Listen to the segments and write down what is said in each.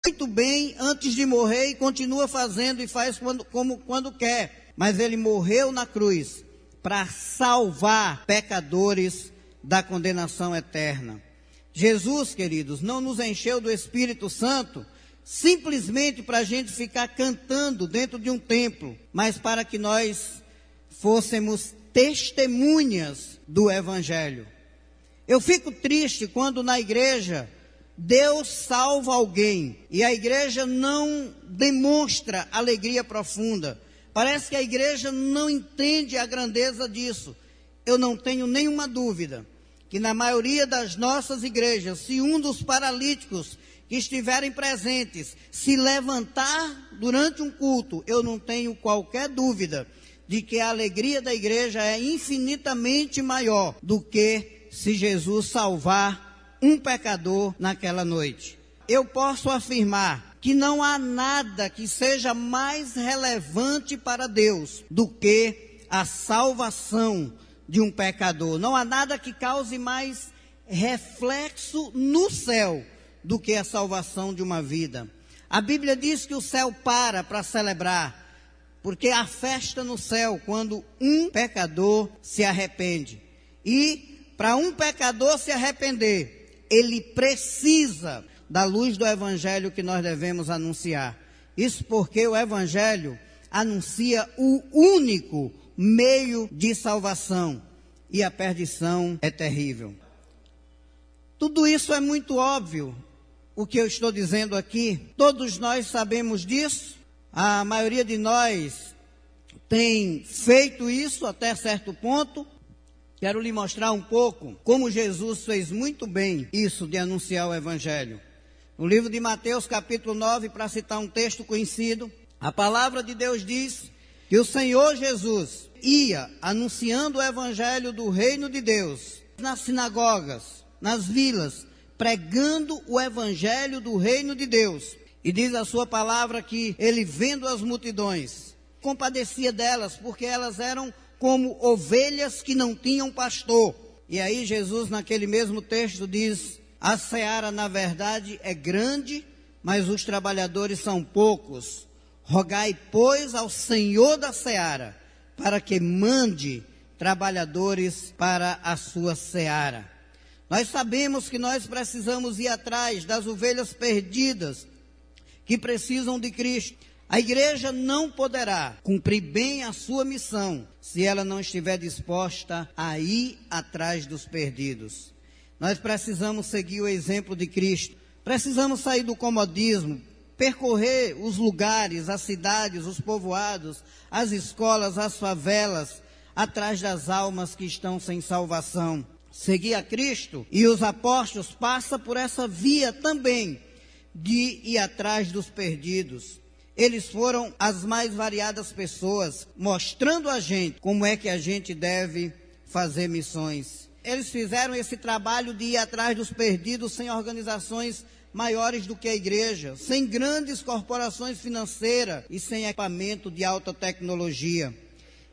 muito bem antes de morrer e continua fazendo e faz quando quer. Mas ele morreu na cruz para salvar pecadores da condenação eterna. Jesus, queridos, não nos encheu do Espírito Santo simplesmente para a gente ficar cantando dentro de um templo, mas para que nós fôssemos testemunhas do Evangelho. Eu fico triste quando na igreja Deus salva alguém e a igreja não demonstra alegria profunda. Parece que a igreja não entende a grandeza disso. Eu não tenho nenhuma dúvida que na maioria das nossas igrejas, se um dos paralíticos que estiverem presentes se levantar durante um culto, eu não tenho qualquer dúvida de que a alegria da igreja é infinitamente maior do que se Jesus salvar um pecador naquela noite. Eu posso afirmar que não há nada que seja mais relevante para Deus do que a salvação de um pecador. Não há nada que cause mais reflexo no céu do que a salvação de uma vida. A Bíblia diz que o céu para celebrar, porque há festa no céu quando um pecador se arrepende. E para um pecador se arrepender, ele precisa da luz do Evangelho que nós devemos anunciar. Isso porque o Evangelho anuncia o único meio de salvação, e a perdição é terrível. Tudo isso é muito óbvio, o que eu estou dizendo aqui. Todos nós sabemos disso, a maioria de nós tem feito isso até certo ponto. Quero lhe mostrar um pouco como Jesus fez muito bem isso de anunciar o Evangelho. No livro de Mateus capítulo 9, para citar um texto conhecido, a palavra de Deus diz que o Senhor Jesus ia anunciando o Evangelho do reino de Deus nas sinagogas, nas vilas, pregando o Evangelho do reino de Deus. E diz a sua palavra que ele, vendo as multidões, compadecia delas, porque elas eram como ovelhas que não tinham pastor. E aí Jesus, naquele mesmo texto, diz: a seara, na verdade, é grande, mas os trabalhadores são poucos. Rogai, pois, ao Senhor da seara, para que mande trabalhadores para a sua seara. Nós sabemos que nós precisamos ir atrás das ovelhas perdidas que precisam de Cristo. A igreja não poderá cumprir bem a sua missão se ela não estiver disposta a ir atrás dos perdidos. Nós precisamos seguir o exemplo de Cristo. Precisamos sair do comodismo, percorrer os lugares, as cidades, os povoados, as escolas, as favelas, atrás das almas que estão sem salvação. Seguir a Cristo e os apóstolos passa por essa via também de ir atrás dos perdidos. Eles foram as mais variadas pessoas, mostrando a gente como é que a gente deve fazer missões. Eles fizeram esse trabalho de ir atrás dos perdidos sem organizações maiores do que a igreja, sem grandes corporações financeiras e sem equipamento de alta tecnologia.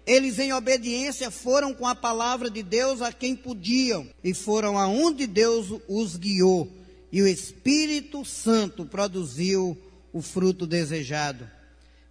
Eles, em obediência, foram com a palavra de Deus a quem podiam e foram aonde Deus os guiou. E o Espírito Santo produziu o fruto desejado.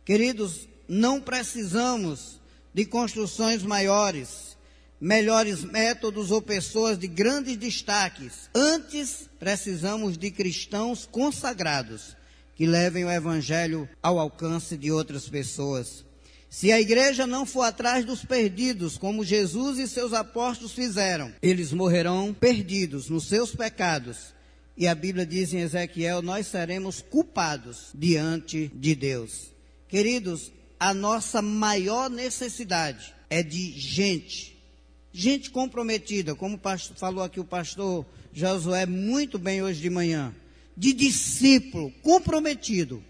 Queridos, não precisamos de construções maiores, melhores métodos ou pessoas de grandes destaques. Antes, precisamos de cristãos consagrados que levem o Evangelho ao alcance de outras pessoas. Se a igreja não for atrás dos perdidos, como Jesus e seus apóstolos fizeram, eles morrerão perdidos nos seus pecados. E a Bíblia diz em Ezequiel: nós seremos culpados diante de Deus. Queridos, a nossa maior necessidade é de gente comprometida, como falou aqui o pastor Josué muito bem hoje de manhã, de discípulo comprometido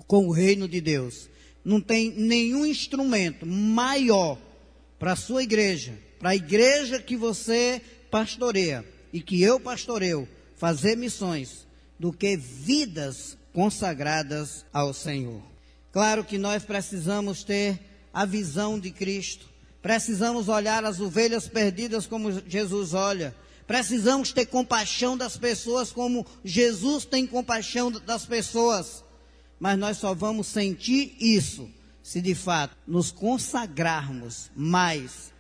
com o reino de Deus. Não tem nenhum instrumento maior para a sua igreja, para a igreja que você pastoreia e que eu pastoreio, fazer missões, do que vidas consagradas ao Senhor. Claro que nós precisamos ter a visão de Cristo, precisamos olhar as ovelhas perdidas como Jesus olha, Precisamos ter compaixão das pessoas como Jesus tem compaixão das pessoas. Mas nós só vamos sentir isso se de fato nos consagrarmos mais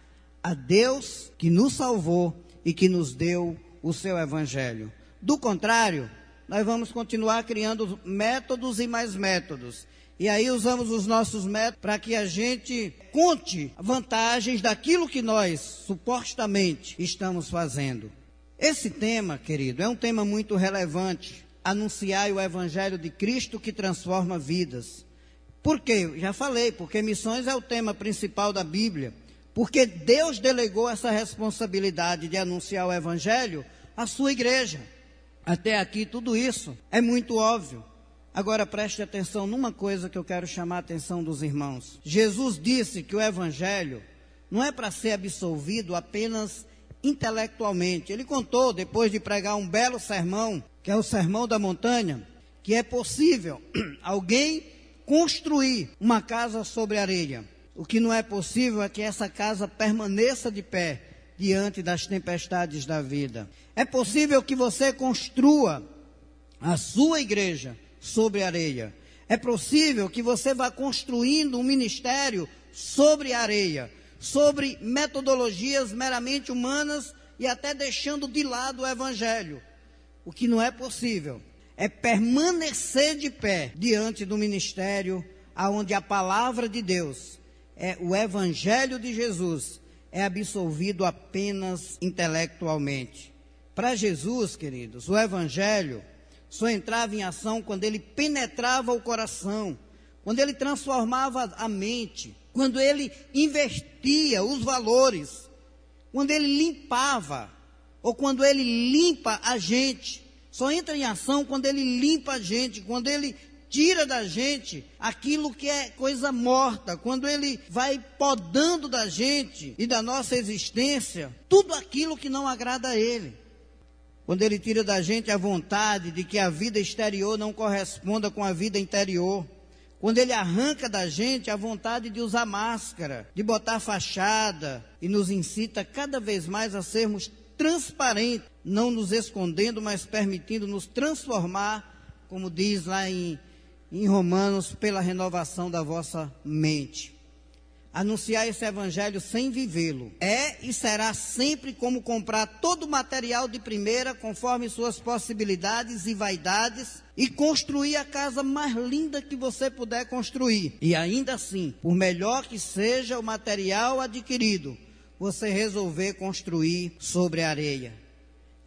a Deus que nos salvou e que nos deu o seu evangelho. Do contrário, nós vamos continuar criando métodos e mais métodos. E aí usamos os nossos métodos para que a gente conte vantagens daquilo que nós supostamente estamos fazendo. Esse tema, querido, é um tema muito relevante. Anunciar o evangelho de Cristo que transforma vidas. Por quê? Já falei, porque missões é o tema principal da Bíblia. Porque Deus delegou essa responsabilidade de anunciar o evangelho à sua igreja. Até aqui tudo isso é muito óbvio. Agora preste atenção numa coisa que eu quero chamar a atenção dos irmãos. Jesus disse que o evangelho não é para ser absolvido apenas intelectualmente. Ele contou, depois de pregar um belo sermão, que é o Sermão da Montanha, que é possível alguém construir uma casa sobre areia. O que não é possível é que essa casa permaneça de pé diante das tempestades da vida. É possível que você construa a sua igreja sobre areia. É possível que você vá construindo um ministério sobre areia, sobre metodologias meramente humanas e até deixando de lado o evangelho. O que não é possível é permanecer de pé diante do ministério aonde a palavra de Deus, o evangelho de Jesus, é absolvido apenas intelectualmente. Para Jesus, queridos, o evangelho só entrava em ação quando ele penetrava o coração, quando ele transformava a mente, quando ele invertia os valores, quando ele limpava, ou quando ele limpa a gente. Só entra em ação quando ele limpa a gente, quando ele tira da gente aquilo que é coisa morta, quando ele vai podando da gente e da nossa existência tudo aquilo que não agrada a ele. Quando ele tira da gente a vontade de que a vida exterior não corresponda com a vida interior. Quando ele arranca da gente a vontade de usar máscara, de botar fachada, e nos incita cada vez mais a sermos transparentes, não nos escondendo, mas permitindo nos transformar, como diz lá em Romanos, pela renovação da vossa mente. Anunciar esse evangelho sem vivê-lo é e será sempre como comprar todo o material de primeira, conforme suas possibilidades e vaidades, e construir a casa mais linda que você puder construir. E ainda assim, por melhor que seja o material adquirido, você resolver construir sobre a areia.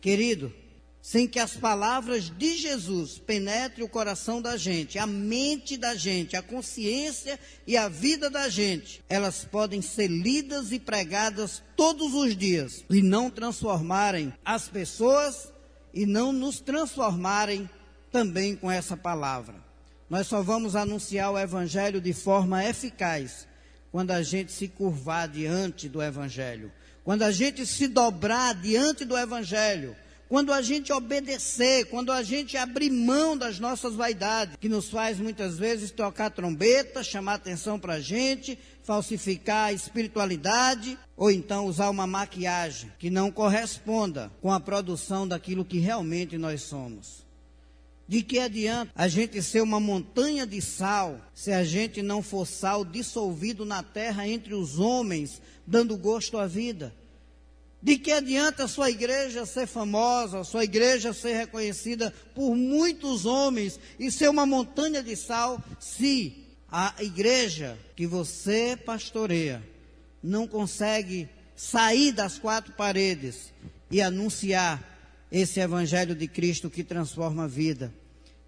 Querido, sem que as palavras de Jesus penetrem o coração da gente, a mente da gente, a consciência e a vida da gente, elas podem ser lidas e pregadas todos os dias e não transformarem as pessoas e não nos transformarem também com essa palavra. Nós só vamos anunciar o evangelho de forma eficaz quando a gente se curvar diante do evangelho, quando a gente se dobrar diante do evangelho, quando a gente obedecer, quando a gente abrir mão das nossas vaidades, que nos faz muitas vezes tocar trombeta, chamar atenção para a gente, falsificar a espiritualidade, ou então usar uma maquiagem que não corresponda com a produção daquilo que realmente nós somos. De que adianta a gente ser uma montanha de sal, se a gente não for sal dissolvido na terra entre os homens, dando gosto à vida? De que adianta a sua igreja ser famosa, a sua igreja ser reconhecida por muitos homens e ser uma montanha de sal, se a igreja que você pastoreia não consegue sair das quatro paredes e anunciar esse evangelho de Cristo que transforma a vida?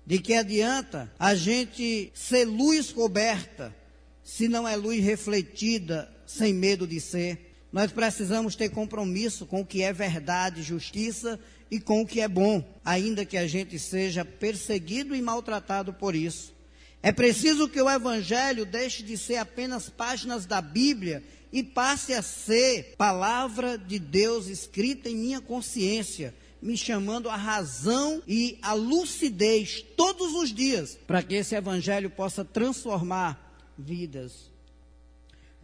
De que adianta a gente ser luz coberta, se não é luz refletida, sem medo de ser? Nós precisamos ter compromisso com o que é verdade, justiça e com o que é bom, ainda que a gente seja perseguido e maltratado por isso. É preciso que o evangelho deixe de ser apenas páginas da Bíblia e passe a ser palavra de Deus escrita em minha consciência, me chamando a razão e a lucidez todos os dias, para que esse evangelho possa transformar vidas.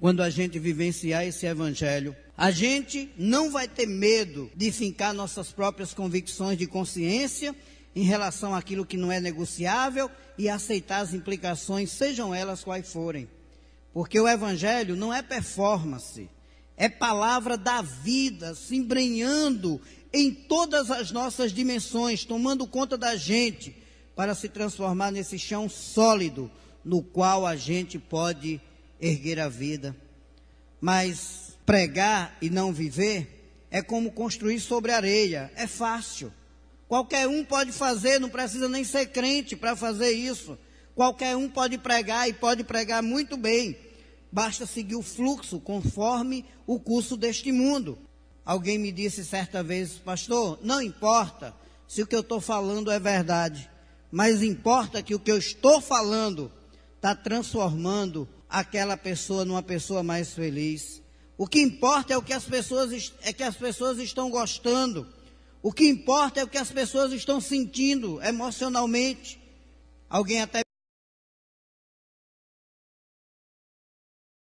Quando a gente vivenciar esse evangelho, A gente não vai ter medo de fincar nossas próprias convicções de consciência em relação àquilo que não é negociável e aceitar as implicações, sejam elas quais forem. Porque o Evangelho não é performance, é palavra da vida, se embrenhando em todas as nossas dimensões, tomando conta da gente, para se transformar nesse chão sólido, no qual a gente pode erguer a vida. Mas pregar e não viver é como construir sobre areia, é fácil. Qualquer um pode fazer, não precisa nem ser crente para fazer isso. Qualquer um pode pregar e pode pregar muito bem. Basta seguir o fluxo conforme o curso deste mundo. Alguém me disse certa vez: pastor, não importa se o que eu estou falando é verdade, mas importa que o que eu estou falando está transformando aquela pessoa numa pessoa mais feliz. O que importa é o que as pessoas estão gostando. O que importa é o que as pessoas estão sentindo emocionalmente. Alguém até